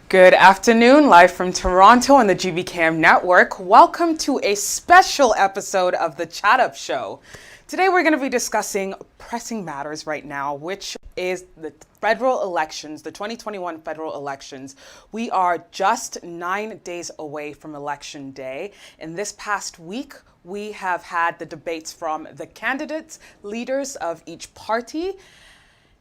Good afternoon, live from Toronto on the GBCAM network. Welcome to a special episode of the Chat Up Show. Today we're going to be discussing pressing matters right now, which is the federal elections, the 2021 federal elections. We are just 9 days away from Election Day. And this past week, we have had the debates from the candidates, leaders of each party.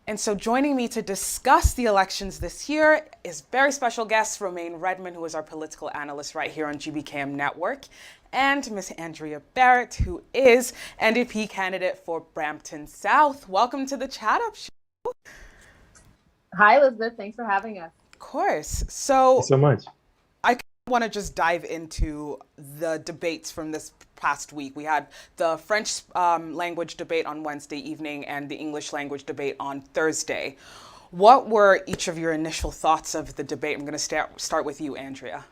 And so joining me to discuss the elections this year is very special guest, Romaine Redmond, who is our political analyst right here on GBCAM Network, and Ms. Andrea Barrett, who is NDP candidate for Brampton South. Welcome to the Chat Up Show. Hi, Elizabeth. Thanks for having us. Of course. Thank you so much. I want to just dive into the debates from this past week. We had the French language debate on Wednesday evening and the English language debate on Thursday. What were each of your initial thoughts of the debate? I'm going to start with you, Andrea.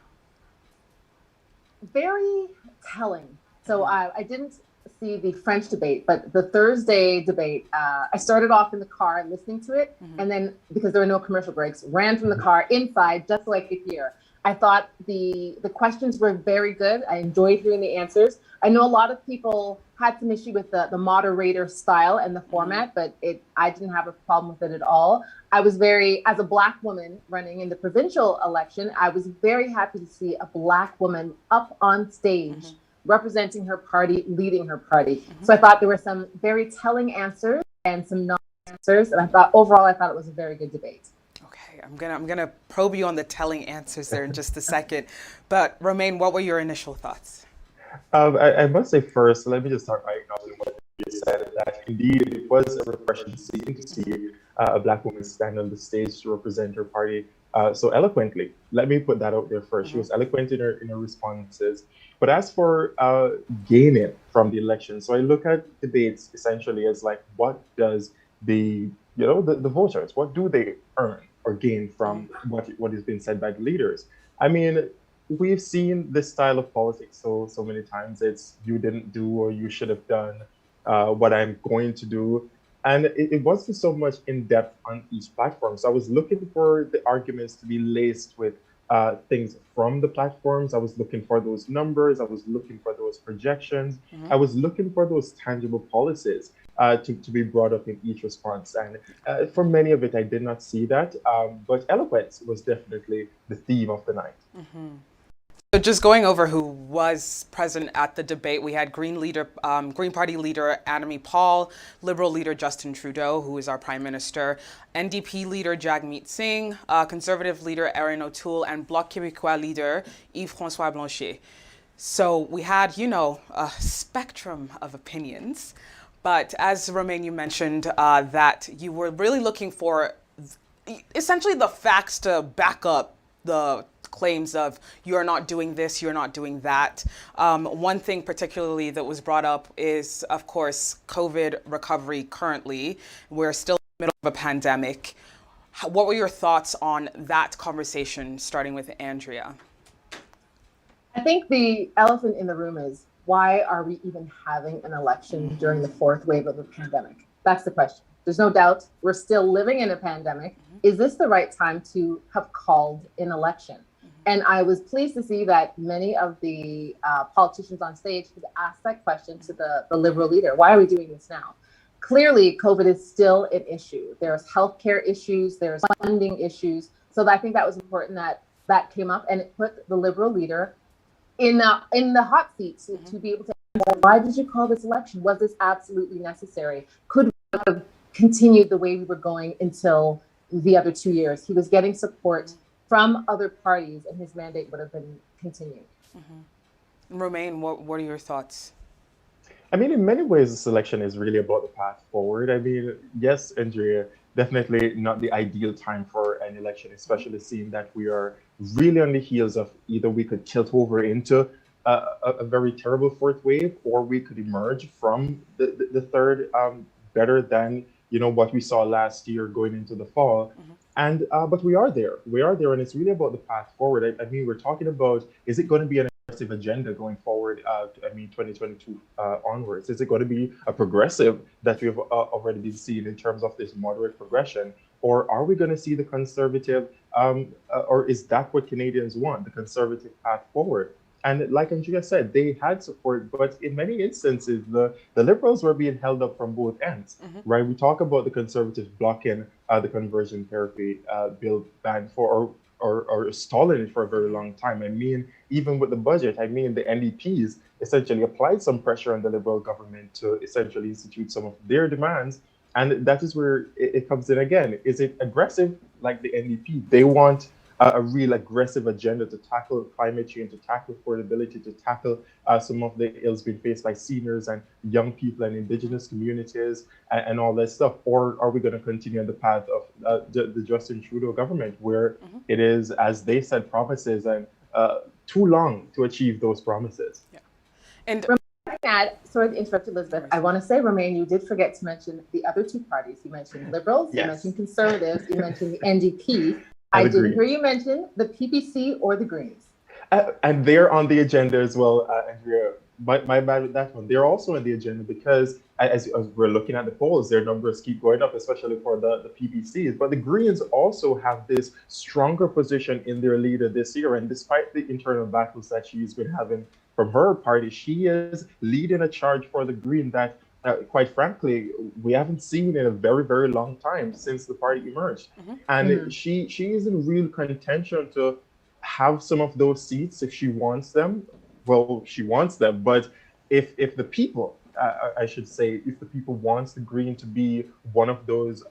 Very telling. So I didn't see the French debate, but the Thursday debate, I started off in the car listening to it, and then because there were no commercial breaks, ran from the car inside just so I could hear. I thought the questions were very good. I enjoyed hearing the answers. I know a lot of people had some issue with the moderator style and the format, but I didn't have a problem with it at all. I was as a Black woman running in the provincial election, I was very happy to see a Black woman up on stage representing her party, leading her party. So I thought there were some very telling answers and some non-answers. And overall, I thought it was a very good debate. I'm gonna probe you on the telling answers there in just a second. But Romaine, what were your initial thoughts? I must say first, let me just start by acknowledging what you said, that indeed it was a refreshing scene to see a Black woman stand on the stage to represent her party so eloquently. Let me put that out there first. She was eloquent in her responses. But as for gaining from the election, so I look at debates essentially as like, what does the voters, what do they earn or gain from what is being said by the leaders? I mean, we've seen this style of politics so many times. It's you didn't do or you should have done what I'm going to do. And it wasn't so much in depth on each platform. So I was looking for the arguments to be laced with things from the platforms. I was looking for those numbers. I was looking for those projections. I was looking for those tangible policies to be brought up in each response. And for many of it, I did not see that. But eloquence was definitely the theme of the night. So just going over who was present at the debate, we had Green Party leader Annamie Paul, Liberal leader Justin Trudeau, who is our Prime Minister, NDP leader Jagmeet Singh, Conservative leader Erin O'Toole, and Bloc Québécois leader Yves-François Blanchet. So we had, a spectrum of opinions. But as Romaine, you mentioned that you were really looking for essentially the facts to back up the claims of you're not doing this, you're not doing that. One thing particularly that was brought up is, of course, COVID recovery currently. We're still in the middle of a pandemic. What were your thoughts on that conversation, starting with Andrea? I think the elephant in the room is, why are we even having an election during the fourth wave of the pandemic? That's the question. There's no doubt we're still living in a pandemic. Is this the right time to have called an election? And I was pleased to see that many of the politicians on stage could ask that question to the Liberal leader. Why are we doing this now? Clearly, COVID is still an issue. There's healthcare issues, there's funding issues. So I think that was important that came up, and it put the Liberal leader in the hot seat to be able to answer, why did you call this election? Was this absolutely necessary? Could we have continued the way we were going until the other 2 years? He was getting support from other parties, and his mandate would have been continued. Romaine, what are your thoughts? I mean, in many ways, this election is really about the path forward. I mean, yes, Andrea, definitely not the ideal time for an election, especially seeing that we are really on the heels of either we could tilt over into a very terrible fourth wave, or we could emerge from the third better than what we saw last year going into the fall. And but we are there, and it's really about the path forward. I mean, we're talking about, is it going to be an aggressive agenda going forward? 2022 onwards, is it going to be a progressive that we've already been seeing in terms of this moderate progression, Or are we going to see the conservative, or is that what Canadians want, the conservative path forward? And like Andrea said, they had support, but in many instances, the Liberals were being held up from both ends, right? We talk about the Conservatives blocking the conversion therapy bill ban or stalling it for a very long time. I mean, even with the budget, I mean, the NDPs essentially applied some pressure on the Liberal government to essentially institute some of their demands. And that is where it comes in again. Is it aggressive like the NDP? They want a real aggressive agenda to tackle climate change, to tackle affordability, to tackle some of the ills being faced by seniors and young people and Indigenous communities and all that stuff? Or are we going to continue on the path of the Justin Trudeau government, where it is, as they said, promises and too long to achieve those promises? Yeah. And sorry to interrupt, Elizabeth. I want to say, Romain, you did forget to mention the other two parties. You mentioned Liberals, Yes. You mentioned Conservatives, you mentioned the NDP. I didn't hear you mention the PPC or the Greens. And they're on the agenda as well, Andrea. My bad with that one. They're also on the agenda because as we're looking at the polls, their numbers keep going up, especially for the PPCs. But the Greens also have this stronger position in their leader this year. And despite the internal battles that she's been having from her party, she is leading a charge for the Green that, quite frankly, we haven't seen in a very, very long time since the party emerged. And she is in real contention to have some of those seats if she wants them. Well, she wants them, but if the people, I should say, if the people wants the Green to be one of those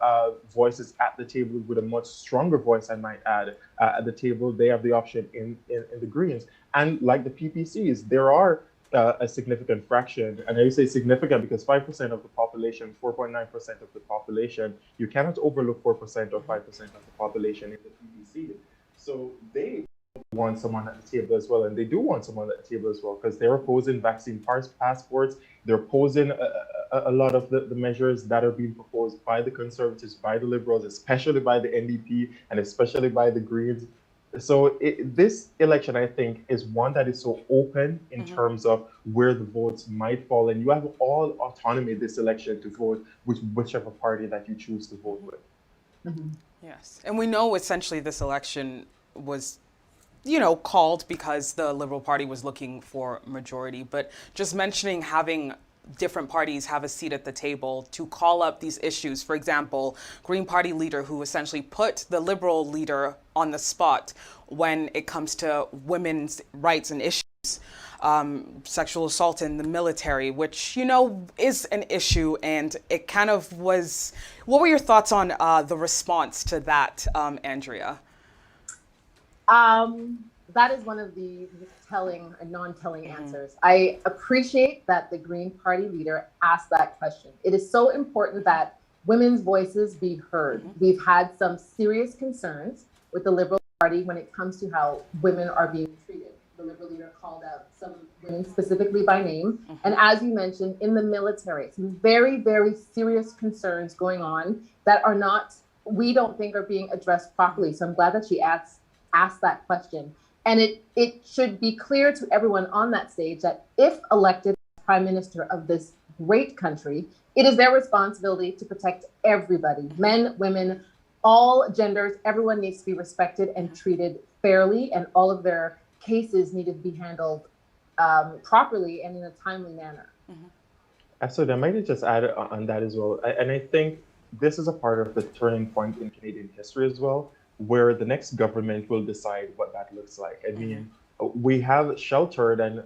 voices at the table with a much stronger voice, I might add, at the table, they have the option in the Greens. And like the PPCs, there are a significant fraction, and I say significant because 5% of the population, 4.9% of the population, you cannot overlook 4% or 5% of the population in the PPC. So they want someone at the table as well, and they do want someone at the table as well because they're opposing vaccine passports. They're opposing a lot of the measures that are being proposed by the Conservatives, by the Liberals, especially by the NDP, and especially by the Greens. So this election, I think, is one that is so open in terms of where the votes might fall, and you have all autonomy this election to vote with whichever party that you choose to vote with. Yes, and we know essentially this election was, called because the Liberal Party was looking for majority, but just mentioning having different parties have a seat at the table to call up these issues. For example, Green Party leader who essentially put the Liberal leader on the spot when it comes to women's rights and issues, sexual assault in the military, which, is an issue. And it kind of was, what were your thoughts on the response to that, Andrea? That is one of the telling and non-telling answers. I appreciate that the Green Party leader asked that question. It is so important that women's voices be heard. We've had some serious concerns with the Liberal Party when it comes to how women are being treated. The Liberal leader called out some women specifically by name. And as you mentioned, in the military, some very, very serious concerns going on that are not, we don't think are being addressed properly. So I'm glad that she asked that question. And it should be clear to everyone on that stage that if elected Prime Minister of this great country, it is their responsibility to protect everybody, men, women, all genders. Everyone needs to be respected and treated fairly, and all of their cases need to be handled properly and in a timely manner. Absolutely. I might just add on that as well. And I think this is a part of the turning point in Canadian history as well, where the next government will decide what that looks like. I mean, we have sheltered and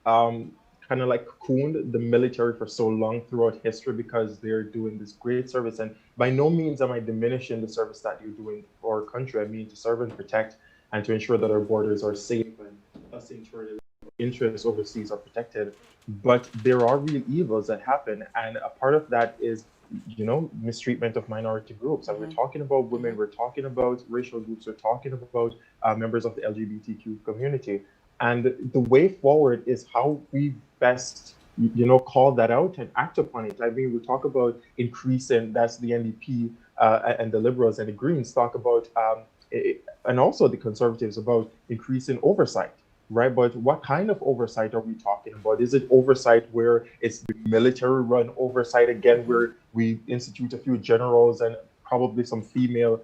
kind of like cocooned the military for so long throughout history because they're doing this great service. And by no means am I diminishing the service that you're doing for our country. I mean, to serve and protect and to ensure that our borders are safe and us ensure that interests overseas are protected. But there are real evils that happen. And a part of that is mistreatment of minority groups. And we're talking about women, we're talking about racial groups, we're talking about members of the LGBTQ community. And the way forward is how we best, call that out and act upon it. I mean, we talk about increasing, that's the NDP and the Liberals and the Greens talk about, and also the Conservatives about increasing oversight. Right, but what kind of oversight are we talking about? Is it oversight where it's the military-run oversight again, where we institute a few generals and probably some female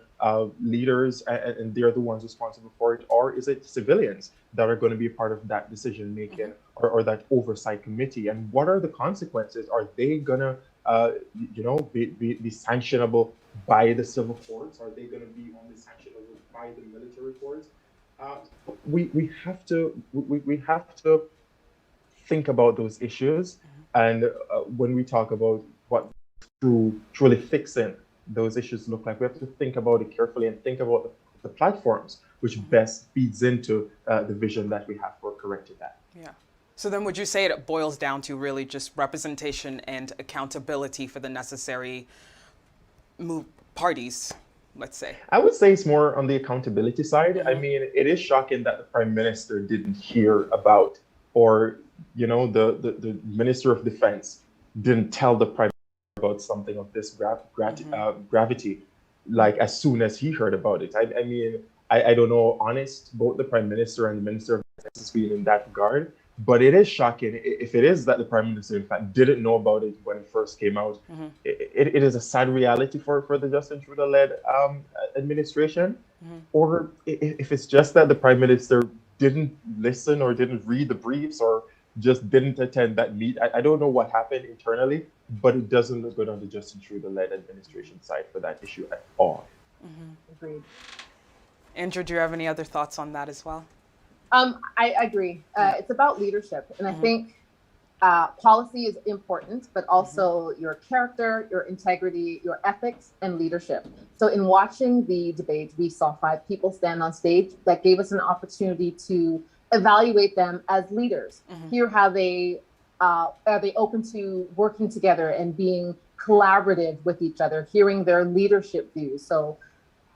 leaders, and they're the ones responsible for it? Or is it civilians that are going to be a part of that decision making, or that oversight committee? And what are the consequences? Are they going to, be sanctionable by the civil courts? Are they going to be only sanctionable by the military courts? Uh, we have to think about those issues, and when we talk about what truly fixing those issues look like, we have to think about it carefully and think about the platforms which best feeds into the vision that we have for correcting that. Yeah. So then would you say it boils down to really just representation and accountability for the necessary parties, let's say? I would say it's more on the accountability side. I mean, it is shocking that the Prime Minister didn't hear about, or the Minister of Defense didn't tell the Prime Minister about something of this gravity, like as soon as he heard about it. I mean, I don't know, honest, both the Prime Minister and the Minister of Defense being in that regard, but it is shocking if it is that the Prime Minister, in fact, didn't know about it when it first came out. It is a sad reality for the Justin Trudeau-led administration. Or if it's just that the Prime Minister didn't listen or didn't read the briefs or just didn't attend that meet. I don't know what happened internally, but it doesn't look good on the Justin Trudeau-led administration side for that issue at all. Agreed. Andrew, do you have any other thoughts on that as well? I agree. It's about leadership. And I think policy is important, but also your character, your integrity, your ethics, and leadership. So in watching the debate, we saw 5 people stand on stage. That gave us an opportunity to evaluate them as leaders. Hear how are they open to working together and being collaborative with each other, hearing their leadership views. So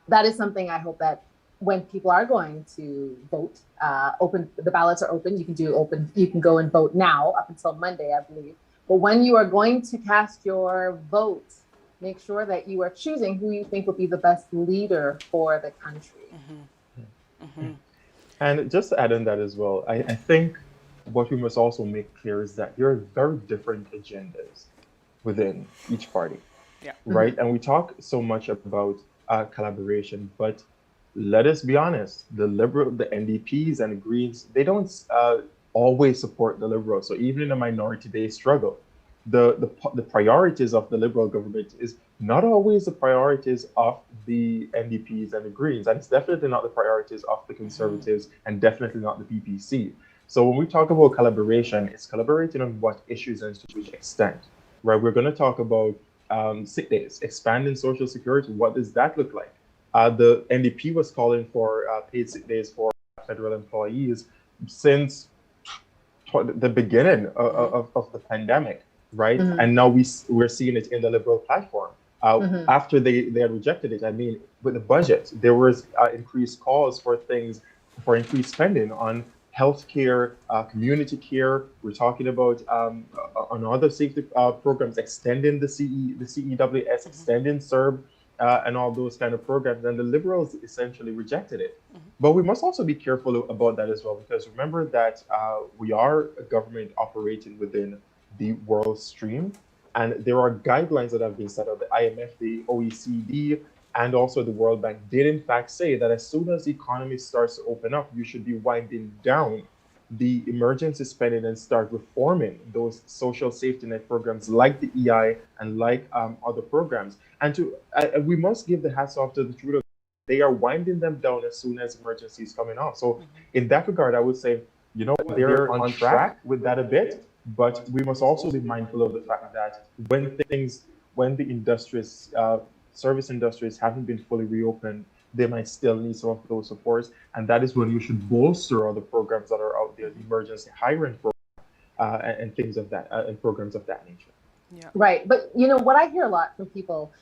that is something I hope that when people are going to vote, the ballots are open. You can go and vote now up until Monday, I believe. But when you are going to cast your vote, make sure that you are choosing who you think will be the best leader for the country. And just to add on that as well, I think what we must also make clear is that there are very different agendas within each party, right? And we talk so much about collaboration, but let us be honest, the NDPs and the Greens, they don't always support the Liberals. So even in a minority, they struggle. The priorities of the Liberal government is not always the priorities of the NDPs and the Greens, and it's definitely not the priorities of the Conservatives, and definitely not the PPC. So when we talk about collaboration, it's collaborating on what issues and to which extent, right? We're going to talk about sick days, expanding Social Security. What does that look like? The NDP was calling for paid sick days for federal employees since the beginning of the pandemic, right? And now we're seeing it in the Liberal platform. After they had rejected it, I mean, with the budget, there was increased calls for increased spending on healthcare, community care. We're talking about on other safety programs, extending the CEWS, extending CERB, and all those kind of programs. And the Liberals essentially rejected it. But we must also be careful about that as well, because remember that we are a government operating within the world stream, and there are guidelines that have been set up. The IMF, the OECD, and also the World Bank did in fact say that as soon as the economy starts to open up, you should be winding down the emergency spending and start reforming those social safety net programs like the EI and like other programs. And we must give the hats off to the Trudeau. They are winding them down as soon as emergency is coming off. So in that regard, I would say, they're on track with that a bit, but we must also be mindful of the fact that when the industries, service industries haven't been fully reopened, they might still need some of those supports. And that is when you should bolster other programs that are out there, the emergency hiring program, and things of that, and programs of that nature. Yeah. Right. But what I hear a lot from people,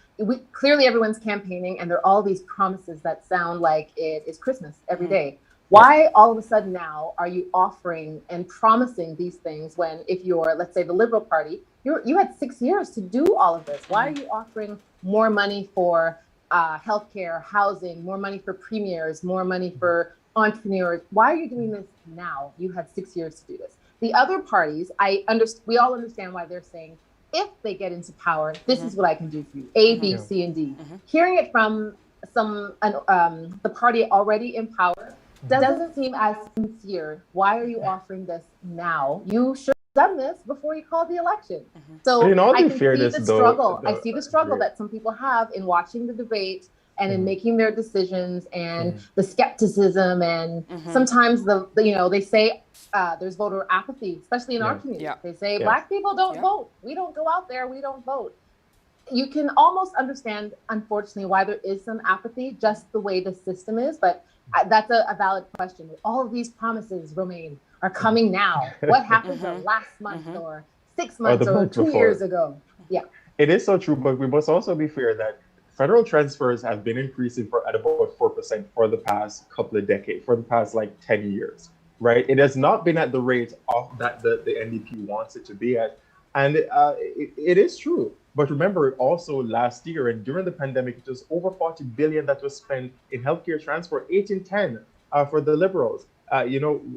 clearly everyone's campaigning and there are all these promises that sound like it is Christmas every day. Why all of a sudden now are you offering and promising these things when, if you're, let's say, the Liberal Party, you had 6 years to do all of this? Why are you offering more money for healthcare, housing, more money for premiers, more money for entrepreneurs? Why are you doing this now? You had 6 years to do this. The other parties, we all understand why they're saying if they get into power, this is what I can do for you. A, B, C, and D. Hearing it from the party already in power doesn't seem as sincere. Why are you offering this now? You should have done this before you called the election. So in all I due can fairness, see the though, struggle. I see the struggle that some people have in watching the debate and in making their decisions, and the skepticism, and sometimes they say there's voter apathy, especially in our community. They say Black people don't vote. We don't go out there. We don't vote. You can almost understand, unfortunately, why there is some apathy, just the way the system is. But that's a valid question. All of these promises, Romaine, are coming now. What happened to last month or 6 months or 2 years ago? Yeah. It is so true, but we must also be fair that federal transfers have been increasing at about 4% for the past couple of decades, for the past like 10 years, right? It has not been at the rate of that the NDP wants it to be at. And it is true. But remember also last year and during the pandemic, it was over 40 billion that was spent in healthcare transfer, 8 in 10 for the Liberals.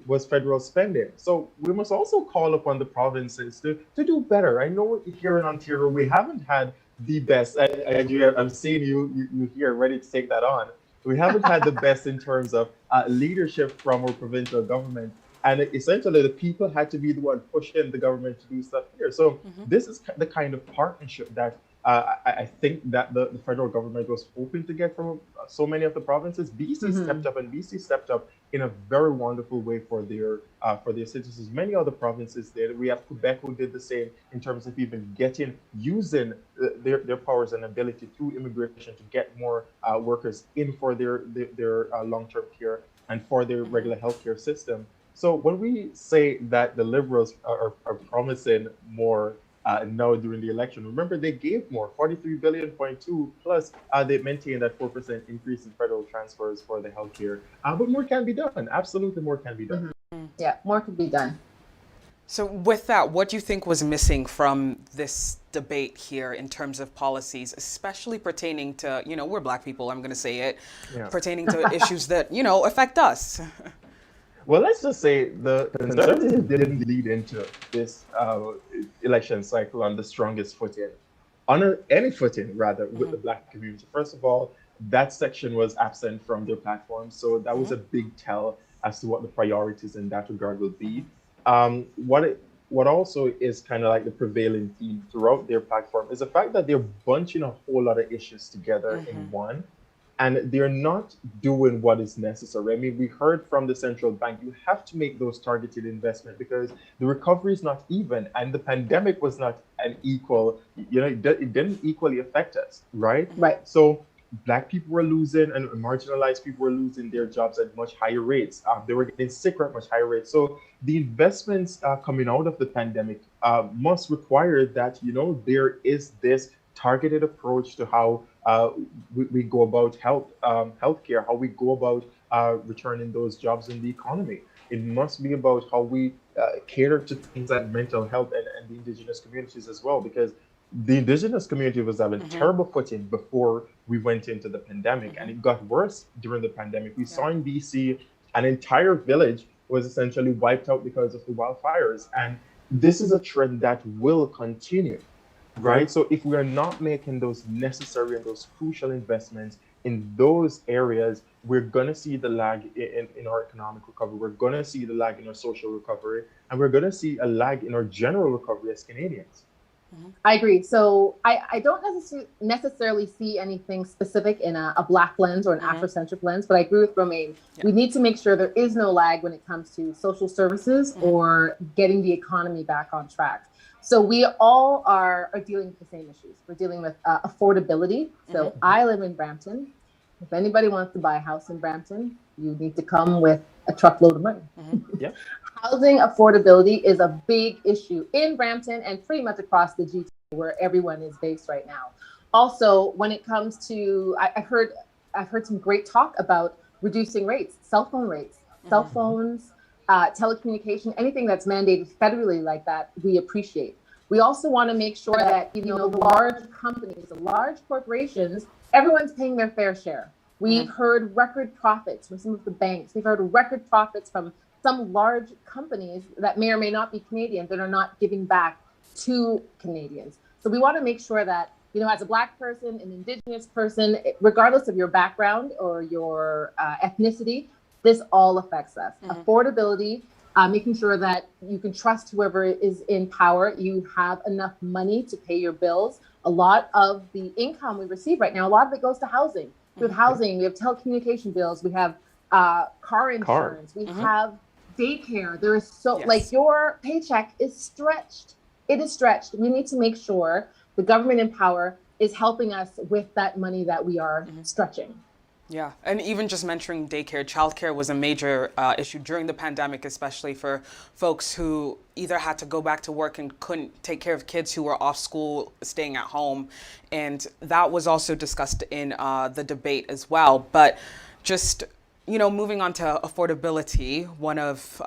Was federal spending. So we must also call upon the provinces to do better. I know here in Ontario, we haven't had the best. I'm seeing you here ready to take that on. We haven't had the best in terms of leadership from our provincial government. And essentially, the people had to be the one pushing the government to do stuff here. So this is the kind of partnership that I think that the federal government was hoping to get from so many of the provinces. BC stepped up, and BC stepped up in a very wonderful way for their citizens. Many other provinces did. We have Quebec who did the same in terms of even using their powers and ability through immigration to get more workers in for their long-term care and for their regular healthcare system. So when we say that the Liberals are promising more now during the election, remember they gave more, 43 billion point two plus they maintained that 4% increase in federal transfers for the healthcare. But more can be done. Absolutely, more can be done. Yeah, more could be done. So with that, what do you think was missing from this debate here in terms of policies, especially pertaining to, we're Black people, I'm going to say it, pertaining to issues that, affect us? Well, let's just say the Conservatives didn't lead into this election cycle on the strongest footing, on any footing rather, with the Black community. First of all, that section was absent from their platform, so that was a big tell as to what the priorities in that regard will be. What also is kind of like the prevailing theme throughout their platform is the fact that they're bunching a whole lot of issues together in one. And they're not doing what is necessary. I mean, we heard from the central bank, you have to make those targeted investments because the recovery is not even, and the pandemic was not an equal, it didn't equally affect us, right? Right. So Black people were losing and marginalized people were losing their jobs at much higher rates. They were getting sicker at much higher rates. So the investments coming out of the pandemic must require that, there is this targeted approach to how we go about healthcare, how we go about returning those jobs in the economy. It must be about how we cater to things like mental health and the Indigenous communities as well, because the Indigenous community was having terrible footing before we went into the pandemic, and it got worse during the pandemic. We saw in BC an entire village was essentially wiped out because of the wildfires, and this is a trend that will continue. Right. So if we are not making those necessary and those crucial investments in those areas, we're going to see the lag in our economic recovery. We're going to see the lag in our social recovery, and we're going to see a lag in our general recovery as Canadians. I agree. So I don't necessarily see anything specific in a Black lens or an Afrocentric lens, but I agree with Romaine. We need to make sure there is no lag when it comes to social services or getting the economy back on track. So we all are dealing with the same issues. We're dealing with affordability. So I live in Brampton. If anybody wants to buy a house in Brampton, you need to come with a truckload of money. Yeah. Housing affordability is a big issue in Brampton and pretty much across the GTA where everyone is based right now. Also, when it comes to, I've heard some great talk about reducing rates, cell phone rates, cell phones, telecommunication, anything that's mandated federally like that, we appreciate. We also want to make sure that, the large companies, the large corporations, everyone's paying their fair share. We've heard record profits from some of the banks. We've heard record profits from some large companies that may or may not be Canadian that are not giving back to Canadians. So we want to make sure that, as a Black person, an Indigenous person, regardless of your background or your ethnicity, this all affects us. Affordability, making sure that you can trust whoever is in power, you have enough money to pay your bills. A lot of the income we receive right now, a lot of it goes to housing. We have housing, we have telecommunication bills, we have car insurance, we have daycare. There is like your paycheck is stretched. It is stretched. We need to make sure the government in power is helping us with that money that we are stretching. Yeah, and even just mentioning daycare, childcare was a major issue during the pandemic, especially for folks who either had to go back to work and couldn't take care of kids who were off school, staying at home. And that was also discussed in the debate as well. But just, moving on to affordability, one of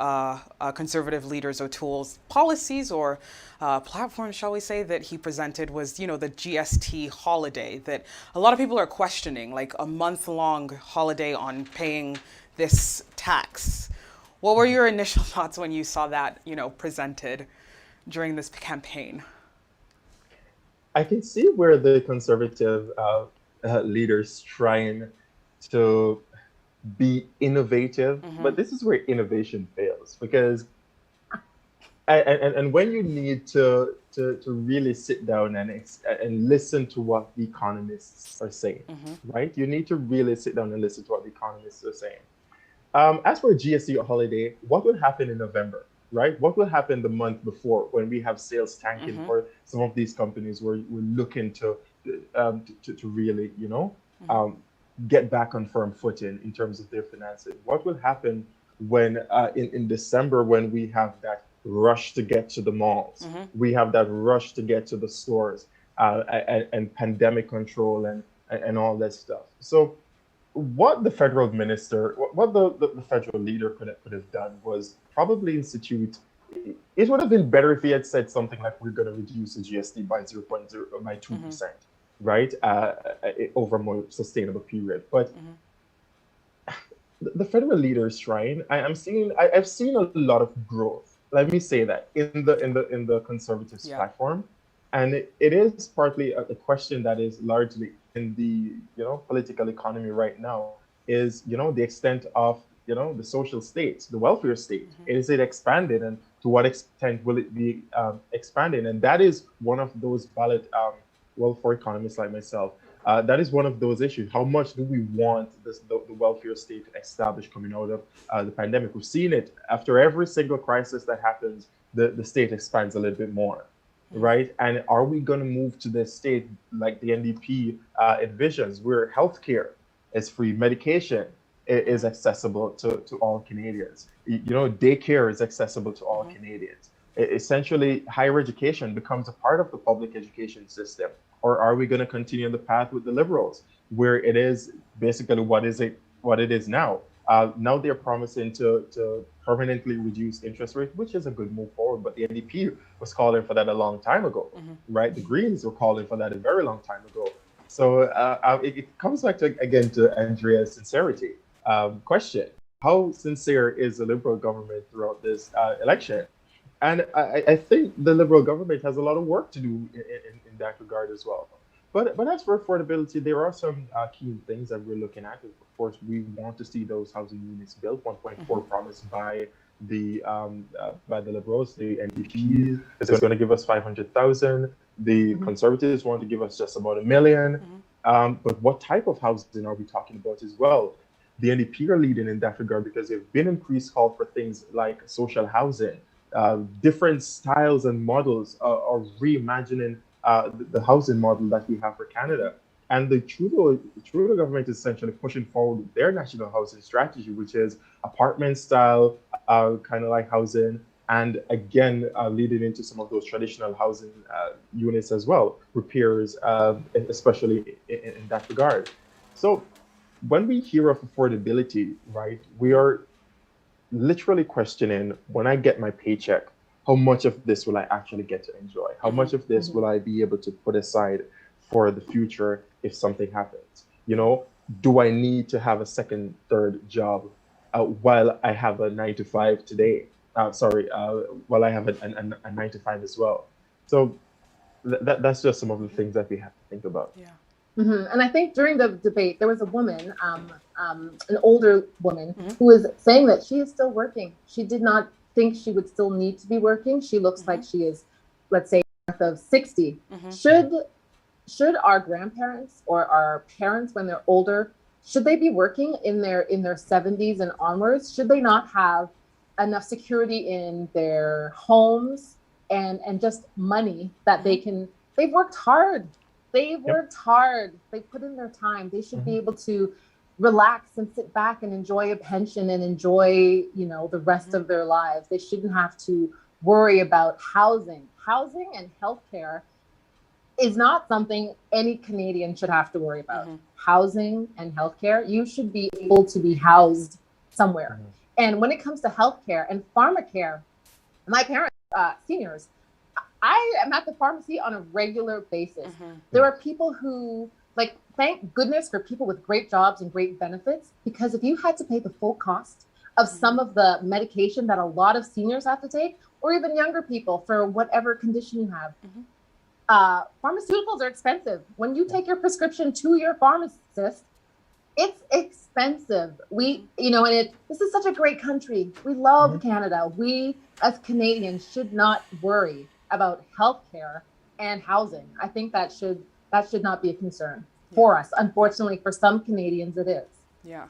conservative leaders O'Toole's policies or platform, shall we say, that he presented was, the GST holiday that a lot of people are questioning, like a month-long holiday on paying this tax. What were your initial thoughts when you saw that, presented during this campaign? I can see where the conservative leaders trying to be innovative, but this is where innovation fails, because and when you need to really sit down and listen to what the economists are saying, right? You need to really sit down and listen to what the economists are saying. As for GST holiday, what will happen in November, right? What will happen the month before when we have sales tanking for some of these companies where we're looking to really, get back on firm footing in terms of their finances? What will happen when in December, when we have that rush to get to the malls, we have that rush to get to the stores, and pandemic control and all that stuff? So what the federal minister, what the federal leader could have done was probably institute. It would have been better if he had said something like, we're going to reduce the GST by 2%, right, over a more sustainable period. But the federal leader is trying. I've seen a lot of growth. Let me say that in the conservatives platform, and it is partly a question that is largely in the political economy right now, is the extent of the social state, the welfare state. Is it expanded, and to what extent will it be expanded? And that is one of those ballot for economists like myself. That is one of those issues. How much do we want the welfare state to establish coming out of the pandemic? We've seen it after every single crisis that happens, the state expands a little bit more, right? And are we going to move to this state like the NDP envisions, where healthcare is free, medication is accessible to all Canadians, daycare is accessible to all Canadians? Essentially, higher education becomes a part of the public education system. Or are we going to continue the path with the Liberals, where it is basically what it is now? Now they're promising to permanently reduce interest rates, which is a good move forward. But the NDP was calling for that a long time ago, right? The Greens were calling for that a very long time ago. So it comes back again to Andrea's sincerity question. How sincere is the Liberal government throughout this election? And I think the Liberal government has a lot of work to do in that regard as well. But as for affordability, there are some key things that we're looking at. Of course, we want to see those housing units built. 1.4 promised by the Liberals. The NDP is going to give us 500,000. The Conservatives want to give us just about 1 million. But what type of housing are we talking about as well? The NDP are leading in that regard because they've been increased call for things like social housing. Different styles and models are reimagining the housing model that we have for Canada. And the Trudeau government is essentially pushing forward their national housing strategy, which is apartment style, kind of like housing, and again, leading into some of those traditional housing units as well, repairs, especially in that regard. So when we hear of affordability, right, we are literally questioning, when I get my paycheck, how much of this will I actually get to enjoy? How much of this will I be able to put aside for the future if something happens? Do I need to have a second, third job while I have a 9 to 5 today? While I have a 9 to 5 as well. So that's just some of the things that we have to think about. Yeah. And I think during the debate, there was a woman, an older woman, who was saying that she is still working. She did not think she would still need to be working. She looks like she is, let's say, north of 60. Should our grandparents or our parents, when they're older, should they be working in their 70s and onwards? Should they not have enough security in their homes and just money that they can? They've worked hard. They've worked hard. They put in their time. They should be able to relax and sit back and enjoy a pension and enjoy, the rest of their lives. They shouldn't have to worry about housing. Housing and healthcare is not something any Canadian should have to worry about. Housing and healthcare, you should be able to be housed somewhere. And when it comes to healthcare and pharmacare, my parents, seniors, I am at the pharmacy on a regular basis. There are people who, thank goodness for people with great jobs and great benefits, because if you had to pay the full cost of some of the medication that a lot of seniors have to take, or even younger people for whatever condition you have, pharmaceuticals are expensive. When you take your prescription to your pharmacist, it's expensive. This is such a great country. We love Canada. We as Canadians should not worry about healthcare and housing. I think that should not be a concern for us. Unfortunately, for some Canadians, it is. Yeah.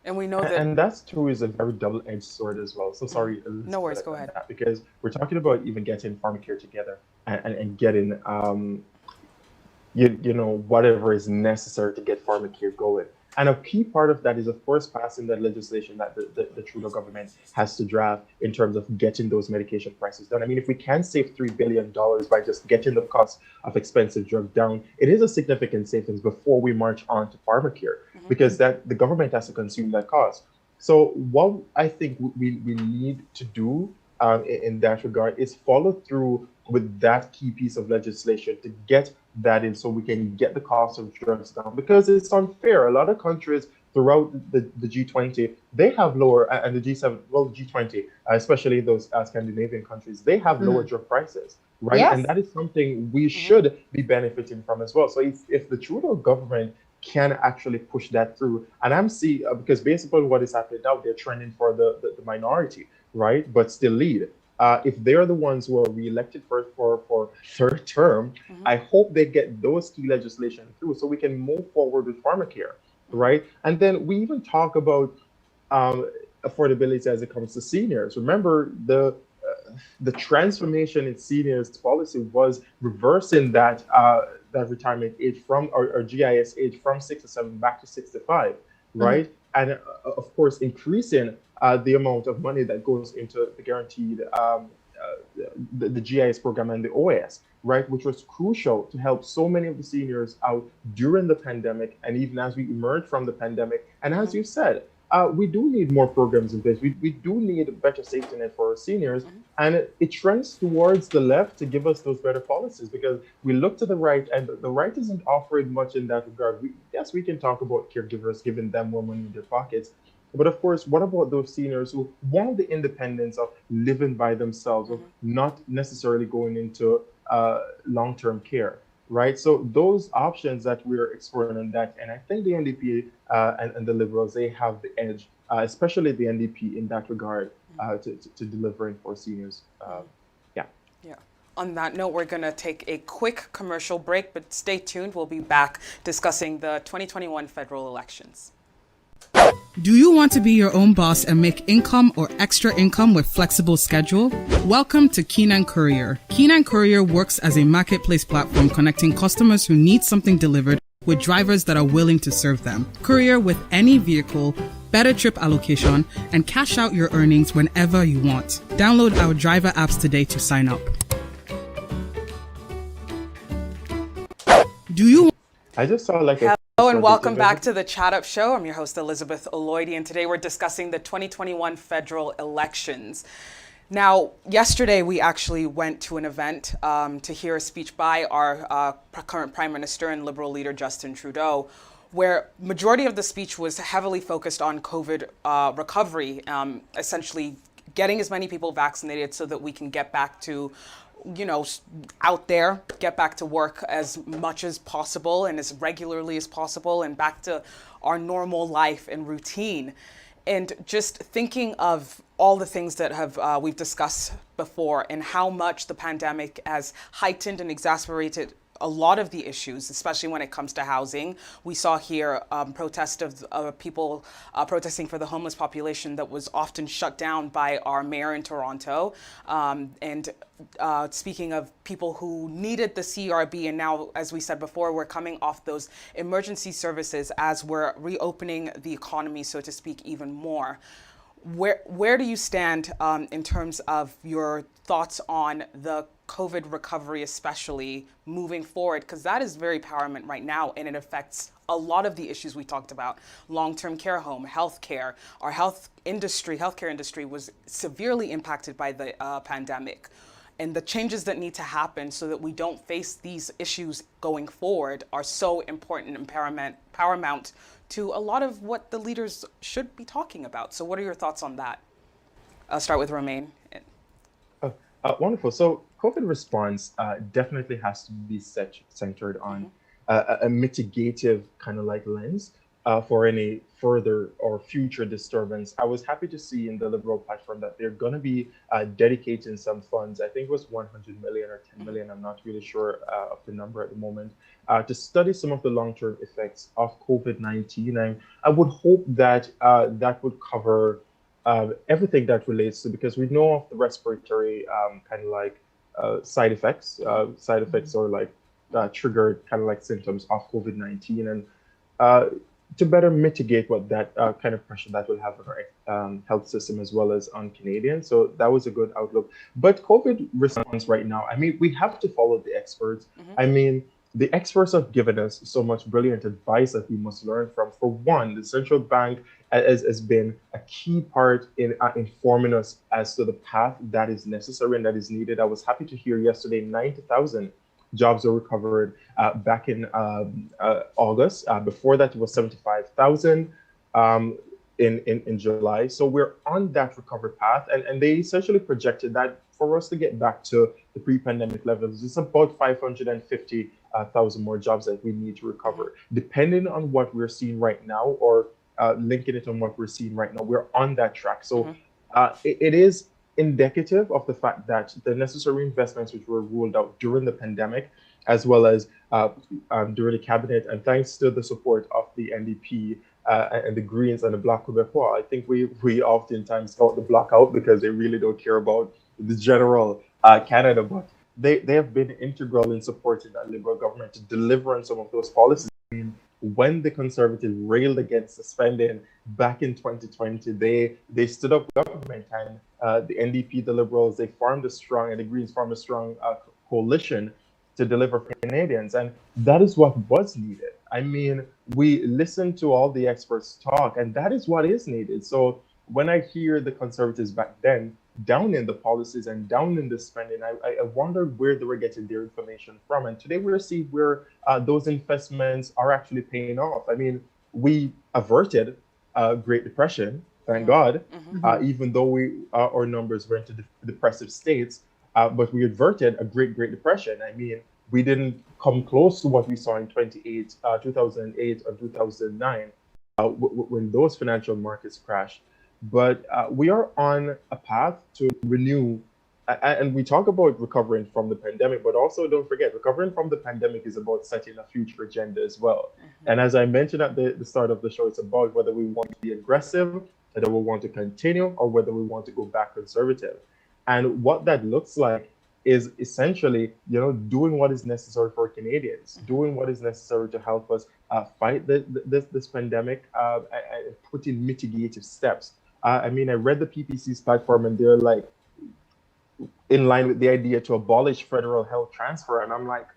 And we know that. And that too is a very double-edged sword as well. So sorry, Elizabeth, no worries, go ahead. Because we're talking about even getting pharmacare together and getting, whatever is necessary to get pharmacare going. And a key part of that is, of course, passing that legislation that the Trudeau government has to draft in terms of getting those medication prices down. I mean, if we can save $3 billion by just getting the cost of expensive drugs down, it is a significant savings before we march on to pharmacare, because that the government has to consume that cost. So what I think we need to do in that regard is follow through with that key piece of legislation to get that in, so we can get the cost of drugs down, because it's unfair. A lot of countries throughout the G20, they have lower, and the G7, well, G20, especially those Scandinavian countries, they have lower drug prices, right? Yes. And that is something we should be benefiting from as well. So if the Trudeau government can actually push that through, and I'm seeing, because based upon what is happening now, they're trending for the minority, right? But still lead. If they're the ones who are re-elected for third term, I hope they get those key legislation through so we can move forward with pharmacare, right? And then we even talk about affordability as it comes to seniors. Remember, the transformation in seniors policy was reversing that retirement age from, or GIS age from 67 back to 65, right? And of course, increasing the amount of money that goes into the guaranteed, the GIS program and the OAS, right, which was crucial to help so many of the seniors out during the pandemic, and even as we emerge from the pandemic. And as you said, we do need more programs in place. We do need a better safety net for our seniors, and it trends towards the left to give us those better policies, because we look to the right, and the right isn't offering much in that regard. Yes, we can talk about caregivers, giving them more money in their pockets, but of course, what about those seniors who want the independence of living by themselves, of not necessarily going into long-term care, right? So those options that we're exploring on that, and I think the NDP and the Liberals, they have the edge, especially the NDP in that regard, to delivering for seniors. Yeah. On that note, we're going to take a quick commercial break, but stay tuned. We'll be back discussing the 2021 federal elections. Do you want to be your own boss and make income or extra income with flexible schedule? Welcome to Keenan Courier. Keenan Courier works as a marketplace platform connecting customers who need something delivered with drivers that are willing to serve them. Courier with any vehicle, better trip allocation, and cash out your earnings whenever you want. Download our driver apps today to sign up. I just saw Hello and welcome back to the Chat Up Show. I'm your host, Elizabeth Oloidi, and today we're discussing the 2021 federal elections. Now, yesterday we actually went to an event to hear a speech by our current Prime Minister and Liberal leader, Justin Trudeau, where majority of the speech was heavily focused on COVID recovery, essentially getting as many people vaccinated so that we can get back to out there, get back to work as much as possible and as regularly as possible and back to our normal life and routine. And just thinking of all the things that have we've discussed before and how much the pandemic has heightened and exacerbated a lot of the issues, especially when it comes to housing. We saw here protest of people protesting for the homeless population that was often shut down by our mayor in Toronto. And speaking of people who needed the CRB, and now, as we said before, we're coming off those emergency services as we're reopening the economy, so to speak, even more. Where do you stand in terms of your thoughts on the COVID recovery, especially moving forward? Because that is very paramount right now, and it affects a lot of the issues we talked about: long-term care home, healthcare. Our healthcare industry was severely impacted by the pandemic. And the changes that need to happen so that we don't face these issues going forward are so important and paramount to a lot of what the leaders should be talking about. So what are your thoughts on that? I'll start with Romain. Wonderful. So COVID response definitely has to be centered on a mitigative kind of like lens for any further or future disturbance. I was happy to see in the Liberal platform that they're going to be dedicating some funds. I think it was 100 million or 10 million. I'm not really sure of the number at the moment, to study some of the long-term effects of COVID-19. I would hope that that would cover everything that relates to, because we know of the respiratory kind of like side effects or like triggered kind of like symptoms of COVID-19, and to better mitigate what that kind of pressure that will have on our health system as well as on Canadians. So that was a good outlook. But COVID response right now, I mean, we have to follow the experts. I mean, the experts have given us so much brilliant advice that we must learn from. For one, the central bank has been a key part in informing us as to the path that is necessary and that is needed. I was happy to hear yesterday 90,000 jobs were recovered back in August. Before that, it was 75,000 in July. So we're on that recovery path. And they essentially projected that for us to get back to the pre-pandemic levels, it's about 550,000 more jobs that we need to recover. Depending on what we're seeing right now, or linking it on what we're seeing right now, we're on that track. So it is indicative of the fact that the necessary investments which were ruled out during the pandemic, as well as during the cabinet, and thanks to the support of the NDP and the Greens and the Bloc Québécois, I think we oftentimes call the Bloc out because they really don't care about the general Canada, but they have been integral in supporting that Liberal government to deliver on some of those policies. When the Conservatives railed against the spending back in 2020, they stood up government, and the NDP, the Liberals, they formed a strong, and the Greens formed a strong coalition to deliver for Canadians. And that is what was needed. I mean, we listened to all the experts talk, and that is what is needed. So when I hear the Conservatives back then down in the policies and down in the spending, I wondered where they were getting their information from. And today we're seeing where those investments are actually paying off. I mean, we averted Great Depression, thank God, even though our numbers were into depressive states, but we averted a Great Depression. I mean, we didn't come close to what we saw in 2008 or 2009 when those financial markets crashed. But we are on a path to renew, and we talk about recovering from the pandemic, but also don't forget, recovering from the pandemic is about setting a future agenda as well. And as I mentioned at the start of the show, it's about whether we want to be aggressive, whether we want to continue, or whether we want to go back conservative. And what that looks like is essentially, doing what is necessary for Canadians, doing what is necessary to help us fight this pandemic, and put in mitigative steps. I mean, I read the PPC's platform, and they're like in line with the idea to abolish federal health transfer. And I'm like,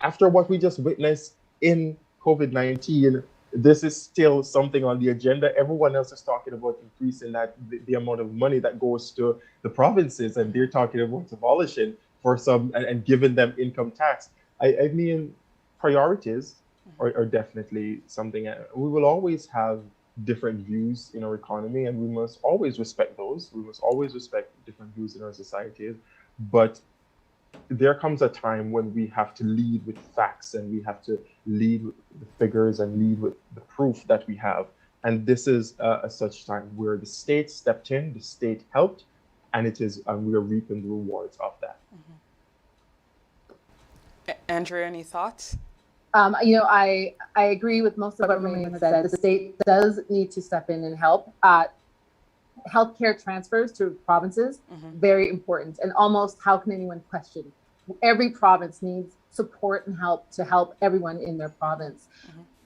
after what we just witnessed in COVID-19, this is still something on the agenda. Everyone else is talking about increasing the amount of money that goes to the provinces, and they're talking about abolishing for some and giving them income tax. I mean, priorities are definitely something. We will always have different views in our economy, and we must always respect those. We must always respect different views in our societies. But there comes a time when we have to lead with facts, and we have to lead with the figures and lead with the proof that we have. And this is a such time where the state stepped in, the state helped, and we are reaping the rewards of that. Andrea, any thoughts? I agree with most of what Raymond said. The state does need to step in and help. Healthcare transfers to provinces, very important. And almost, how can anyone question? Every province needs support and help to help everyone in their province.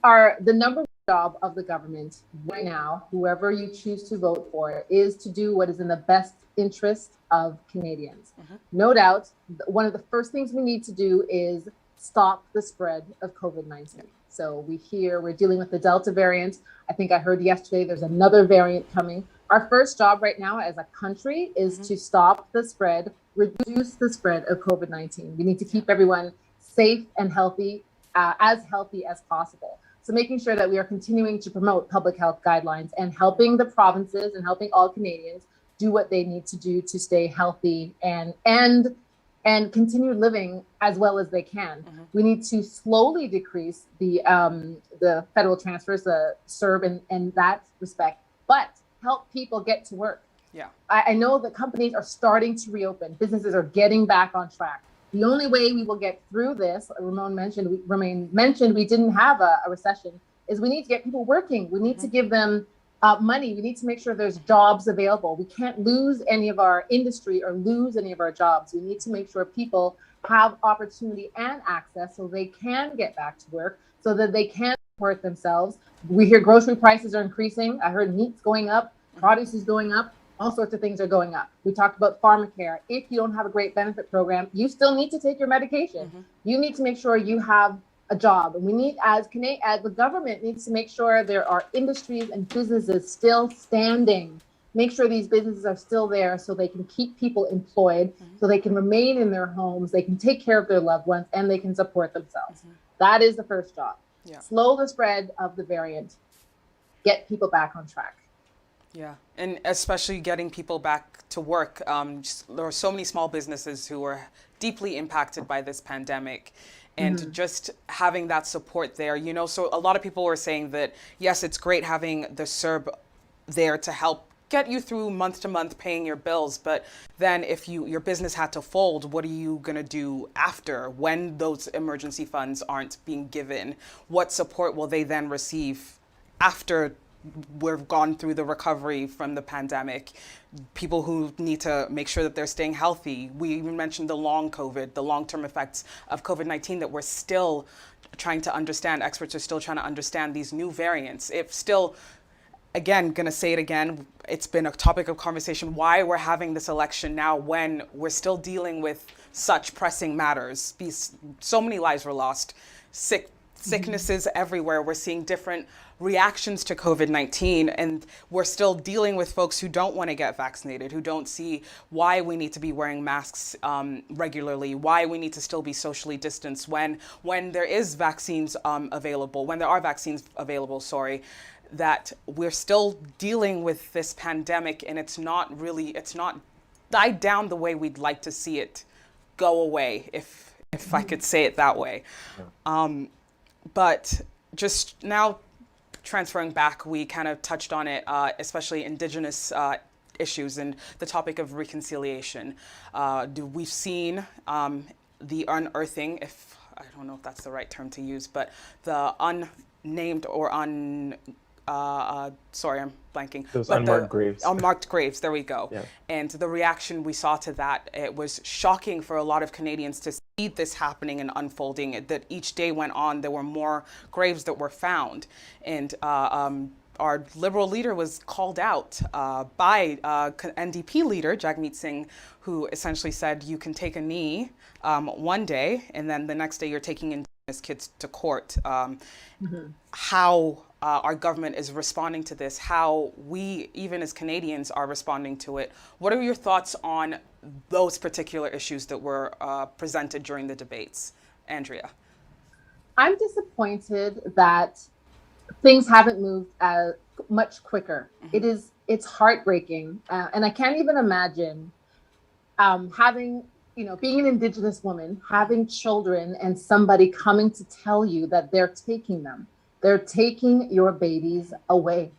The number one job of the government right now, whoever you choose to vote for, is to do what is in the best interest of Canadians. No doubt, one of the first things we need to do is stop the spread of COVID-19. So we're dealing with the Delta variant. I think I heard yesterday there's another variant coming. Our first job right now as a country is to stop the spread, reduce the spread of COVID-19. We need to keep everyone safe and healthy as possible. So making sure that we are continuing to promote public health guidelines and helping the provinces and helping all Canadians do what they need to do to stay healthy and continue living as well as they can. We need to slowly decrease the federal transfers, the CERB in that respect, but help people get to work. Yeah. I know that companies are starting to reopen. Businesses are getting back on track. The only way we will get through this, Romain mentioned we didn't have a recession, is we need to get people working. We need to give them money. We need to make sure there's jobs available. We can't lose any of our industry or lose any of our jobs. We need to make sure people have opportunity and access so they can get back to work, so that they can support themselves. We hear grocery prices are increasing. I heard meat's going up, produce is going up, all sorts of things are going up. We talked about pharmacare. If you don't have a great benefit program, you still need to take your medication. You need to make sure you have a job. And we need, as the government needs to make sure there are industries and businesses still standing. Make sure these businesses are still there so they can keep people employed, so they can remain in their homes, they can take care of their loved ones, and they can support themselves. That is the first job. Slow the spread of the variant, get people back on track. Yeah, and especially getting people back to work. There are so many small businesses who are deeply impacted by this pandemic, and just having that support there, so a lot of people were saying that, yes, it's great having the CERB there to help get you through month to month paying your bills. But then if your business had to fold, what are you going to do after when those emergency funds aren't being given? What support will they then receive after we've gone through the recovery from the pandemic? People who need to make sure that they're staying healthy. We even mentioned the long-term effects of COVID-19 that we're still trying to understand. Experts are still trying to understand these new variants. If still, again, going to say it again, it's been a topic of conversation why we're having this election now when we're still dealing with such pressing matters. So many lives were lost, sicknesses everywhere. We're seeing different reactions to COVID-19, and we're still dealing with folks who don't want to get vaccinated, who don't see why we need to be wearing masks regularly, why we need to still be socially distanced when there is vaccines available, when there are vaccines available, that we're still dealing with this pandemic, and it's not died down the way we'd like to see it go away, if I could say it that way. But just now, transferring back, we kind of touched on it, especially Indigenous issues and the topic of reconciliation. We've seen the unearthing, I don't know if that's the right term to use, but the unnamed or sorry, I'm blanking. Those unmarked graves. Unmarked graves, there we go. Yeah. And the reaction we saw to that, it was shocking for a lot of Canadians to see this happening and unfolding, that each day went on, there were more graves that were found. And our Liberal leader was called out by NDP leader, Jagmeet Singh, who essentially said, you can take a knee one day, and then the next day you're taking Indigenous kids to court. How our government is responding to this, how we, even as Canadians, are responding to it. What are your thoughts on those particular issues that were presented during the debates? Andrea. I'm disappointed that things haven't moved much quicker. It's heartbreaking. And I can't even imagine having, being an Indigenous woman, having children, and somebody coming to tell you that they're taking your babies away,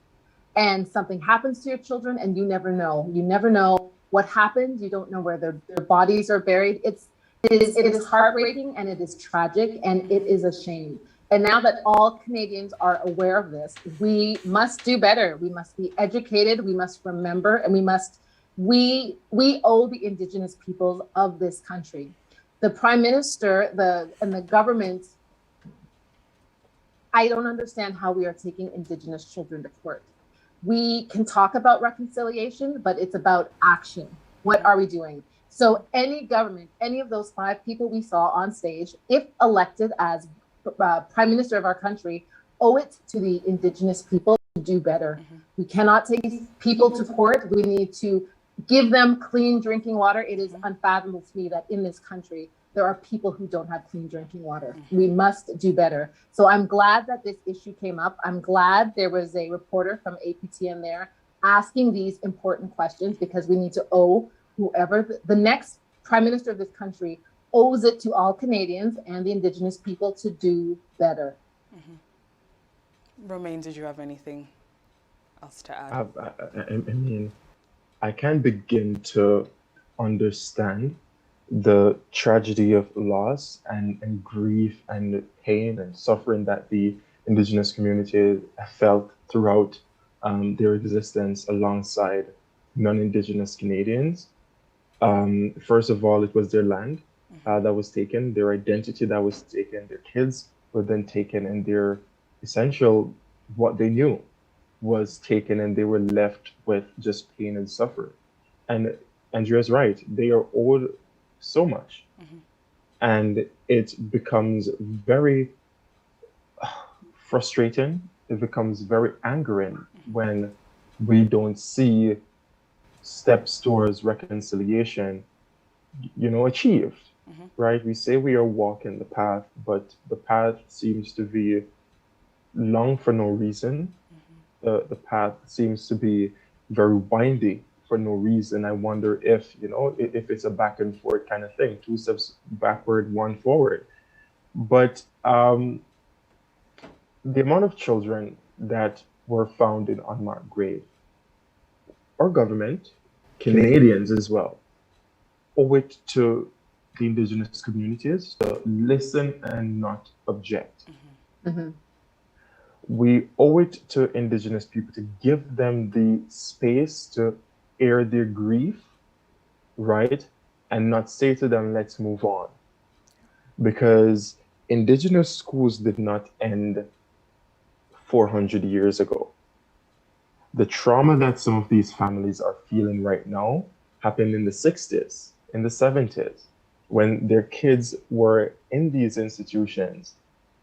and something happens to your children, and you never know what happened. You don't know where their bodies are buried. It is heartbreaking, and it is tragic, and it is a shame. And now that all Canadians are aware of this, we must do better. We must be educated. We must remember, and we owe the Indigenous peoples of this country. The Prime Minister, and the government, I don't understand how we are taking Indigenous children to court. We can talk about reconciliation, but it's about action. What are we doing? So any government, any of those 5 people we saw on stage, if elected as Prime Minister of our country, owe it to the Indigenous people to do better. We cannot take people to court. We need to give them clean drinking water. It is unfathomable to me that in this country, there are people who don't have clean drinking water. We must do better. So I'm glad that this issue came up. I'm glad there was a reporter from APTN there asking these important questions, because we need to owe whoever the next Prime Minister of this country owes it to all Canadians and the Indigenous people to do better. Romaine, did you have anything else to add? I mean, I can't begin to understand the tragedy of loss and grief and pain and suffering that the Indigenous community felt throughout their existence alongside non-Indigenous Canadians. First of all, it was their land that was taken, their identity that was taken, their kids were then taken, and their essential, what they knew was taken, and they were left with just pain and suffering. And Andrea's right, they are owed so much. And it becomes very frustrating, it becomes very angering when we don't see steps towards reconciliation, achieved. Right? We say we are walking the path, but the path seems to be long for no reason. The path seems to be very windy for no reason. I wonder if it's a back and forth kind of thing, 2 steps backward, 1 forward. But the amount of children that were found in unmarked grave, our government, Canadians as well, owe it to the Indigenous communities to listen and not object. We owe it to Indigenous people to give them the space to air their grief, right? And not say to them, let's move on. Because Indigenous schools did not end 400 years ago. The trauma that some of these families are feeling right now happened in the 60s, in the 70s, when their kids were in these institutions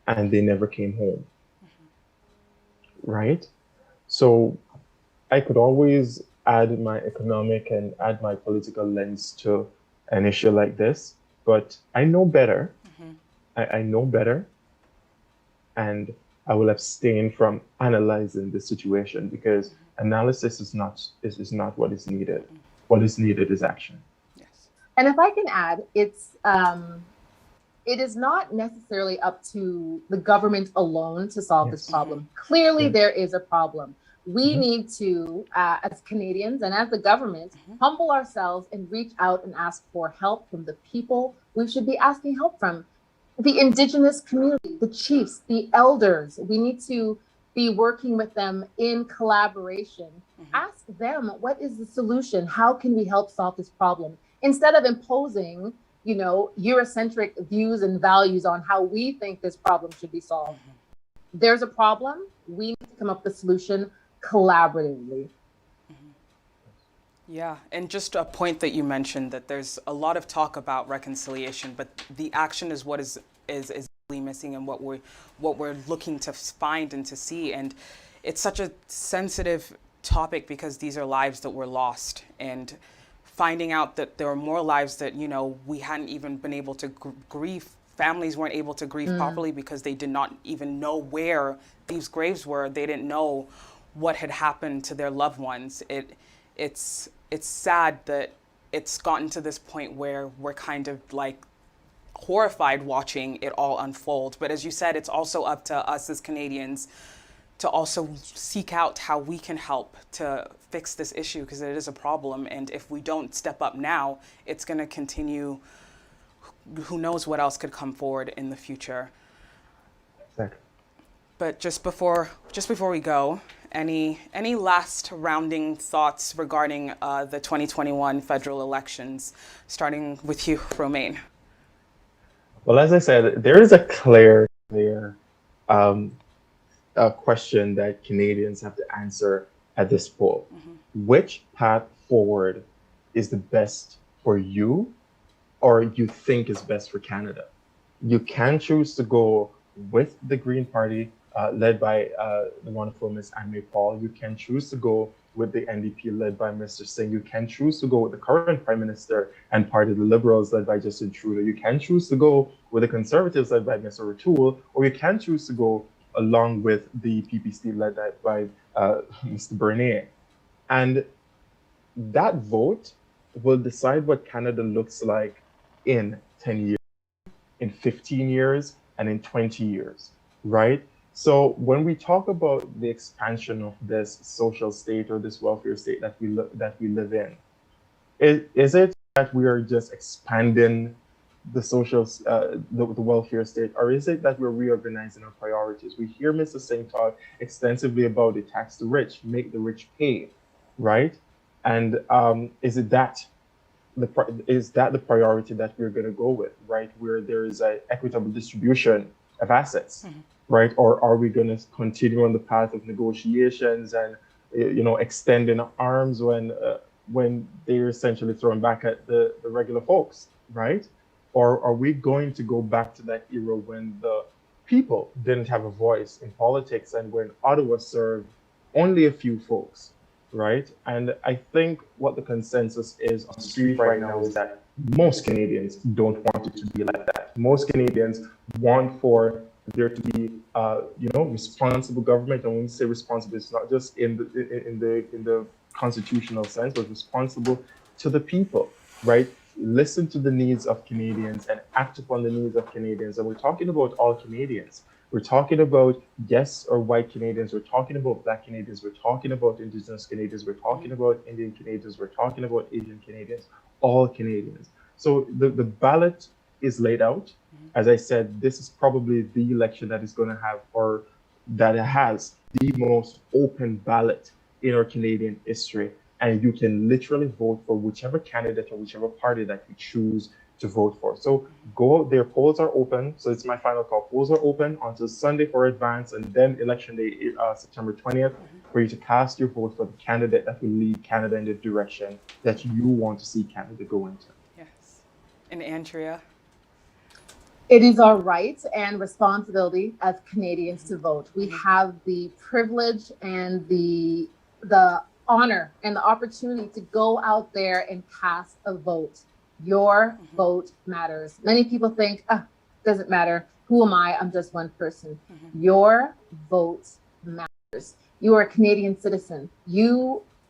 and they never came home. Right? So I could always add my economic and add my political lens to an issue like this, but I know better. I know better, and I will abstain from analyzing the situation, because analysis is not what is needed. What is needed is action. Yes. And if I can add, it is not necessarily up to the government alone to solve this problem. Clearly, there is a problem. We need to, as Canadians and as the government, humble ourselves and reach out and ask for help from the people we should be asking help from. The Indigenous community, the chiefs, the elders. We need to be working with them in collaboration. Ask them, what is the solution? How can we help solve this problem? Instead of imposing, Eurocentric views and values on how we think this problem should be solved. There's a problem. We need to come up with a solution collaboratively. Yeah, and just a point that you mentioned, that there's a lot of talk about reconciliation, but the action is what is really missing, and what we're looking to find and to see. And it's such a sensitive topic, because these are lives that were lost, and finding out that there are more lives that we hadn't even been able to grieve. Families weren't able to grieve properly because they did not even know where these graves were. They didn't know what had happened to their loved ones. It's sad that it's gotten to this point where we're kind of like horrified watching it all unfold. But as you said, it's also up to us as Canadians to also seek out how we can help to fix this issue, because it is a problem. And if we don't step up now, it's going to continue. Who knows what else could come forward in the future. Exactly. But just before we go, any last rounding thoughts regarding the 2021 federal elections, starting with you, Romain? Well, as I said, there is a clear question that Canadians have to answer at this poll. Which path forward is the best for you, or you think is best for Canada? You can choose to go with the Green Party, led by the wonderful Miss Anne Paul. You can choose to go with the NDP, led by Mr. Singh. You can choose to go with the current Prime Minister and party, the Liberals, led by Justin Trudeau. You can choose to go with the Conservatives, led by Mr. O'Toole, or you can choose to go along with the PPC, led by Mr. Bernier. And that vote will decide what Canada looks like in 10 years, in 15 years, and in 20 years, right? So when we talk about the expansion of this social state or this welfare state that we live in, is it that we are just expanding the social, the welfare state, or is it that we're reorganizing our priorities? We hear Mr. Singh talk extensively about the tax the rich, make the rich pay, right? And is that the priority that we're going to go with, right? Where there is an equitable distribution of assets, right? Or are we going to continue on the path of negotiations and extending arms when they're essentially thrown back at the regular folks, right? Or are we going to go back to that era when the people didn't have a voice in politics and when Ottawa served only a few folks, right? And I think what the consensus is on the street right now is that most Canadians don't want it to be like that. Most Canadians want for there to be, responsible government. And when we say responsible, it's not just in the constitutional sense, but responsible to the people, right? Listen to the needs of Canadians and act upon the needs of Canadians. And we're talking about all Canadians. We're talking about yes or white Canadians. We're talking about Black Canadians. We're talking about Indigenous Canadians. We're talking about Indian Canadians. We're talking about Asian Canadians, all Canadians. So the ballot is laid out. As I said, this is probably the election that is going to have, or that has the most open ballot in our Canadian history. And you can literally vote for whichever candidate or whichever party that you choose to vote for. So go out there, polls are open. So it's my final call. Polls are open until Sunday for advance, and then election day, September 20th, for you to cast your vote for the candidate that will lead Canada in the direction that you want to see Canada go into. Yes. And Andrea? It is our right and responsibility as Canadians to vote. We have the privilege and the honor and the opportunity to go out there and cast a vote. Your vote matters. Many people think, doesn't matter. Who am I? I'm just one person. Your vote matters. You are a Canadian citizen.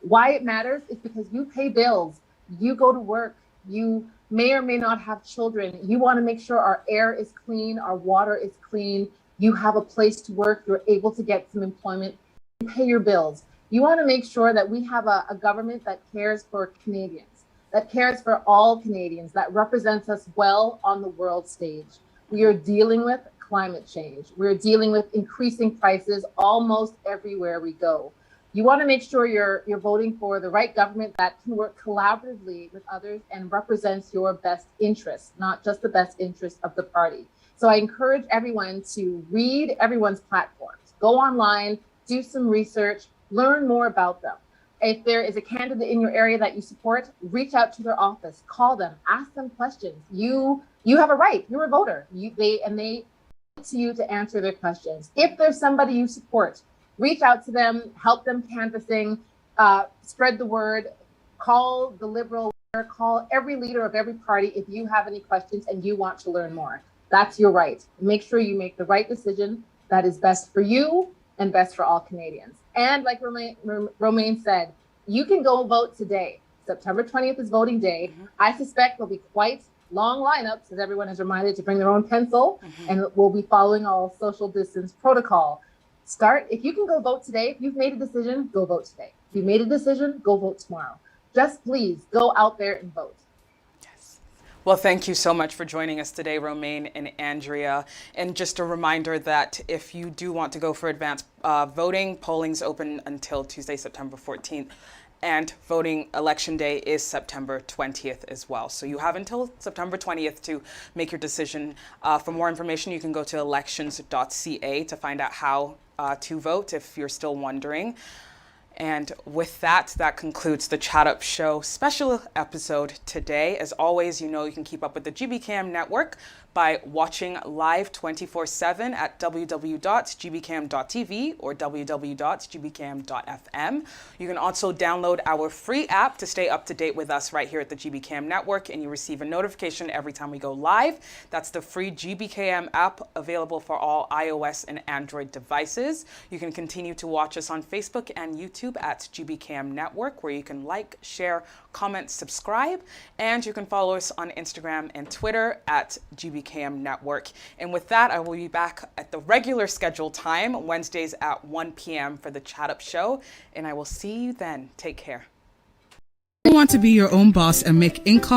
Why it matters is because you pay bills. You go to work. You may or may not have children. You want to make sure our air is clean, our water is clean. You have a place to work. You're able to get some employment. You pay your bills. You want to make sure that we have a government that cares for Canadians, that cares for all Canadians, that represents us well on the world stage. We are dealing with climate change. We're dealing with increasing prices almost everywhere we go. You want to make sure you're voting for the right government that can work collaboratively with others and represents your best interests, not just the best interests of the party. So I encourage everyone to read everyone's platforms, go online, do some research, learn more about them. If there is a candidate in your area that you support, reach out to their office, call them, ask them questions. You have a right. You're a voter. They look to you to answer their questions. If there's somebody you support, reach out to them, help them canvassing, spread the word, call the Liberal leader, call every leader of every party if you have any questions and you want to learn more. That's your right. Make sure you make the right decision that is best for you and best for all Canadians. And like Romain said, you can go vote today. September 20th is voting day. I suspect there'll be quite long lineups, as everyone is reminded to bring their own pencil, and we'll be following all social distance protocol. If you can go vote today, if you've made a decision, go vote today. If you've made a decision, go vote tomorrow. Just please go out there and vote. Well, thank you so much for joining us today, Romaine and Andrea. And just a reminder that if you do want to go for advanced voting, polling's open until Tuesday, September 14th. And voting election day is September 20th as well. So you have until September 20th to make your decision. For more information, you can go to elections.ca to find out how to vote if you're still wondering. And with that, that concludes the Chat Up Show special episode today. As always, you know you can keep up with the GBCam network by watching live 24/7 at www.gbcam.tv or www.gbcam.fm. You can also download our free app to stay up to date with us right here at the GBCam network, and you receive a notification every time we go live. That's the free GBCam app available for all iOS and Android devices. You can continue to watch us on Facebook and YouTube at GBCam Network, where you can like, share, comment, subscribe, and you can follow us on Instagram and Twitter at GBCam Network. And with that, I will be back at the regular scheduled time, Wednesdays at 1 p.m. for the Chat Up Show, and I will see you then. Take care. You want to be your own boss and make income